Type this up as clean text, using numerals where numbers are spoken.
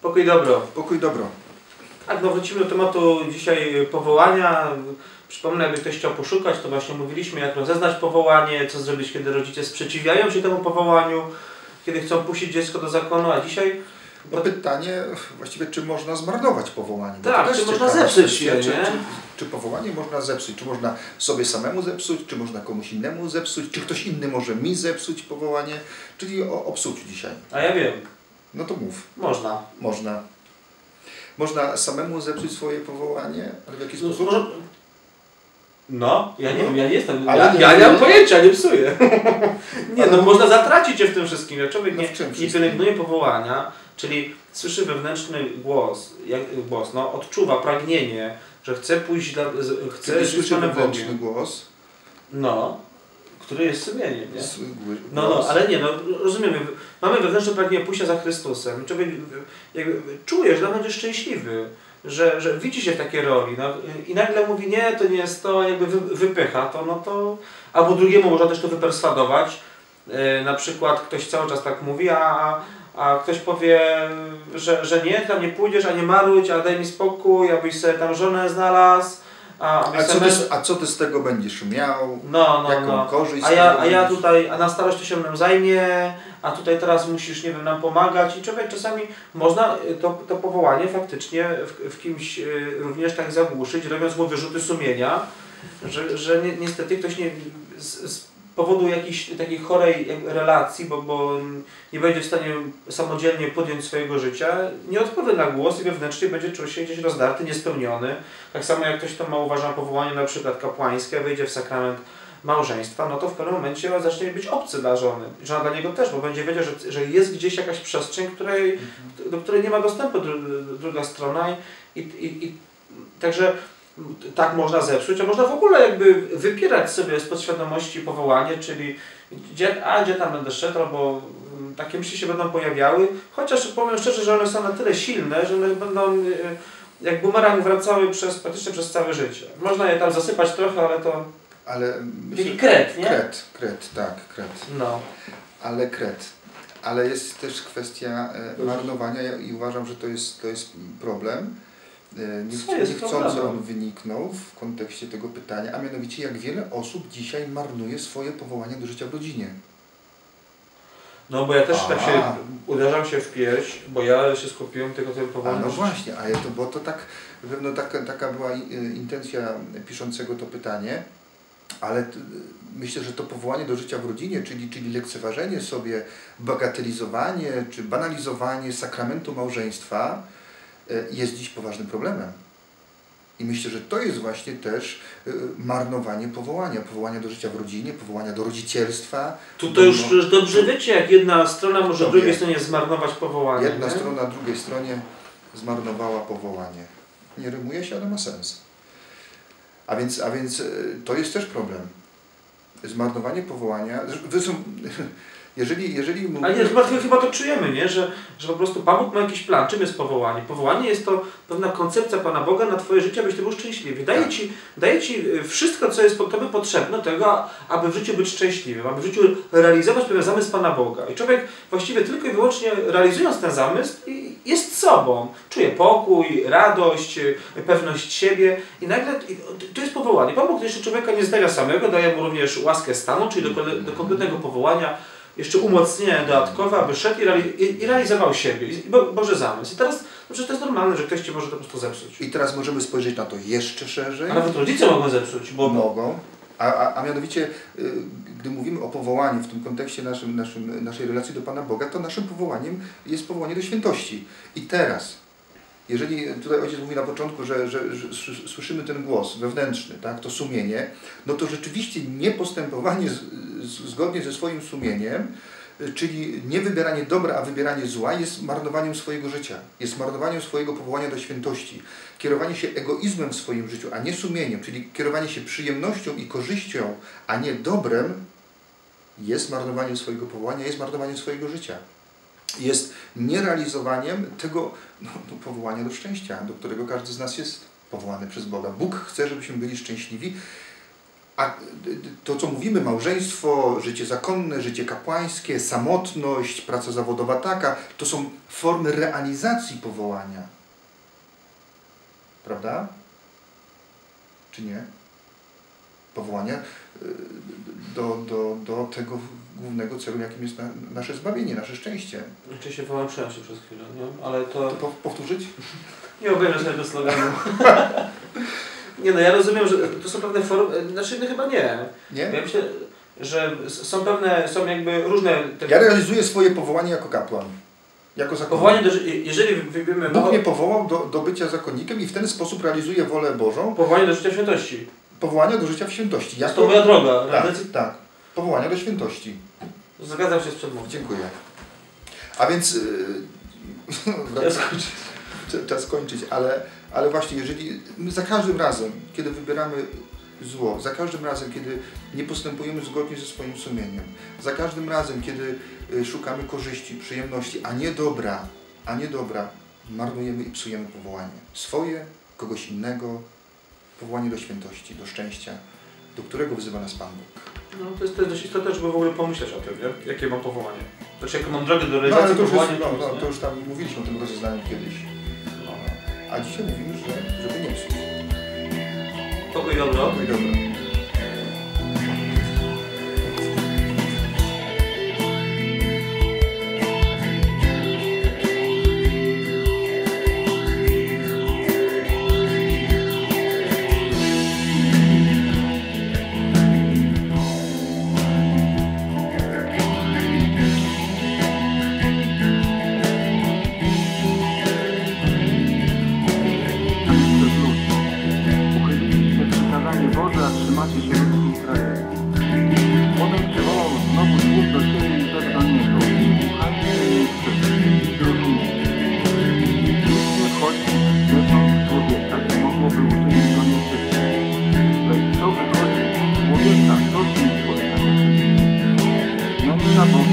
Pokój dobro. Pokój dobro. Tak, no wrócimy do tematu dzisiaj powołania. Przypomnę, jakby ktoś chciał poszukać, to właśnie mówiliśmy, jak rozeznać powołanie, co zrobić, kiedy rodzice sprzeciwiają się temu powołaniu, kiedy chcą puścić dziecko do zakonu, a dzisiaj... No pytanie właściwie, czy można zmarnować powołanie? Tak, czy można zepsuć je, czy powołanie można zepsuć? Czy można sobie samemu zepsuć? Czy można komuś innemu zepsuć? Czy ktoś inny może mi zepsuć powołanie? Czyli o psuciu dzisiaj. A ja wiem. No to mów. Można. Można. Można samemu zepsuć swoje powołanie? Ale w jaki sposób? No, ja nie wiem, ja nie jestem, ale ja nie mam pojęcia, nie psuję. Nie, no można zatracić się w tym wszystkim. Jak człowiek nie pielęgnuje powołania, czyli słyszy wewnętrzny głos, no, odczuwa pragnienie, że chce pójść, chce słyszy wewnętrzny głos. No, który jest sumieniem, nie? No, ale nie, no rozumiemy, mamy wewnętrzne pragnienie pójścia za Chrystusem. Człowiek czuje, że będzie szczęśliwy, że widzi się w takiej roli, no, i nagle mówi, nie, to nie jest to, jakby wypycha to, no to... Albo drugiemu można też to wyperswadować. Na przykład ktoś cały czas tak mówi, a ktoś powie, że nie, tam nie pójdziesz, a nie marudź, a daj mi spokój, abyś sobie tam żonę znalazł. A co ty z tego będziesz miał? Jaką korzyść? A ja tutaj, a na starość to się mną zajmie, a tutaj teraz musisz, nie wiem, nam pomagać. I człowiek czasami można to powołanie faktycznie w kimś również tak zagłuszyć, robiąc mu wyrzuty sumienia, że niestety ktoś z powodu jakiejś takiej chorej relacji, bo nie będzie w stanie samodzielnie podjąć swojego życia, nie odpowie na głos i wewnętrznie będzie czuł się gdzieś rozdarty, niespełniony. Tak samo jak ktoś, kto ma uważa powołanie na przykład kapłańskie, wejdzie w sakrament małżeństwa, no to w pewnym momencie zacznie być obcy dla żony. Żona dla niego też, bo będzie wiedział, że jest gdzieś jakaś przestrzeń, do której nie ma dostępu druga strona także tak można zepsuć, a można w ogóle jakby wypierać sobie z podświadomości powołanie, czyli gdzie tam będę szedł, bo takie myśli się będą pojawiały, chociaż powiem szczerze, że one są na tyle silne, że one będą jak bumerang wracały praktycznie przez całe życie. Można je tam zasypać trochę, ale to... Czyli kret, nie? Kret, tak, kret. No. Ale kret. Ale jest też kwestia marnowania i uważam, że to jest problem. Niechcący on wyniknął w kontekście tego pytania, a mianowicie jak wiele osób dzisiaj marnuje swoje powołanie do życia w rodzinie. No bo ja też tak się uderzam się w pierś, bo ja się skupiłem tylko tym powołaniem. No właśnie, bo to tak, pewno taka była intencja piszącego to pytanie, ale myślę, że to powołanie do życia w rodzinie, czyli lekceważenie sobie, bagatelizowanie czy banalizowanie sakramentu małżeństwa jest dziś poważnym problemem. I myślę, że to jest właśnie też marnowanie powołania do życia w rodzinie, powołania do rodzicielstwa. To już dobrze wiecie, jak jedna strona może drugiej stronie zmarnować powołanie. Jedna strona drugiej stronie zmarnowała powołanie. Nie rymuje się, ale ma sens. A więc to jest też problem. Zmarnowanie powołania. Jeżeli mówimy... Ale chyba to czujemy, nie? Że po prostu Pan Bóg ma jakiś plan. Czym jest powołanie? Powołanie jest to pewna koncepcja Pana Boga na Twoje życie, abyś Ty był szczęśliwy. Daje Ci wszystko, co jest Tobie potrzebne do tego, aby w życiu być szczęśliwym, aby w życiu realizować pewien zamysł Pana Boga. I człowiek właściwie tylko i wyłącznie realizując ten zamysł jest sobą. Czuje pokój, radość, pewność siebie i nagle to jest powołanie. Pan Bóg jeszcze człowieka nie zostawia samego, daje mu również łaskę stanu, czyli do konkretnego powołania jeszcze umocnienie dodatkowe, aby szedł i realizował siebie, Boży zamysł. I teraz, to jest normalne, że ktoś Ci może to po prostu zepsuć. I teraz możemy spojrzeć na to jeszcze szerzej. A nawet rodzice mogą zepsuć, bo... Mogą. A mianowicie, gdy mówimy o powołaniu w tym kontekście naszej relacji do Pana Boga, to naszym powołaniem jest powołanie do świętości. I teraz, jeżeli tutaj ojciec mówi na początku, że słyszymy ten głos wewnętrzny, tak, to sumienie, no to rzeczywiście niepostępowanie zgodnie ze swoim sumieniem, czyli nie wybieranie dobra, a wybieranie zła, jest marnowaniem swojego życia, jest marnowaniem swojego powołania do świętości. Kierowanie się egoizmem w swoim życiu, a nie sumieniem, czyli kierowanie się przyjemnością i korzyścią, a nie dobrem, jest marnowaniem swojego powołania, jest marnowaniem swojego życia. Jest nierealizowaniem tego powołania do szczęścia, do którego każdy z nas jest powołany przez Boga. Bóg chce, żebyśmy byli szczęśliwi A to, co mówimy, małżeństwo, życie zakonne, życie kapłańskie, samotność, praca zawodowa taka, to są formy realizacji powołania. Prawda? Czy nie? Powołania do tego głównego celu, jakim jest nasze zbawienie, nasze szczęście. Oczywiście połączyłem się przez chwilę, nie? Ale to... Powtórzyć? Nie obejrzę sobie tego sloganu. Nie no, ja rozumiem, że to są pewne formy, znaczy no chyba nie. Nie? Ja myślę, że są jakby różne... Ja realizuję swoje powołanie jako kapłan. Jako zakonnik. Powołanie, jeżeli wybierzemy... Bóg mnie powołał do bycia zakonnikiem i w ten sposób realizuję wolę Bożą. Powołanie do życia w świętości. Powołanie do życia w świętości. Jest to moja droga. Tak. Powołanie do świętości. Zgadzam się z przedmówcą. Dziękuję. A więc... Czas kończyć, ale właśnie jeżeli za każdym razem, kiedy wybieramy zło, za każdym razem, kiedy nie postępujemy zgodnie ze swoim sumieniem, za każdym razem, kiedy szukamy korzyści, przyjemności, a nie dobra, marnujemy i psujemy powołanie. Swoje, kogoś innego, powołanie do świętości, do szczęścia, do którego wzywa nas Pan Bóg. No to jest dość istotne, żeby w ogóle pomyśleć o tym, nie? Jakie mam powołanie. Znaczy, jaką mam drogę do realizacji powołania. To już tam mówiliśmy o tym rozeznaniu kiedyś. A dzisiaj mówimy, żeby nie psuć. Pokój dobro. Pokój dobro. Boga.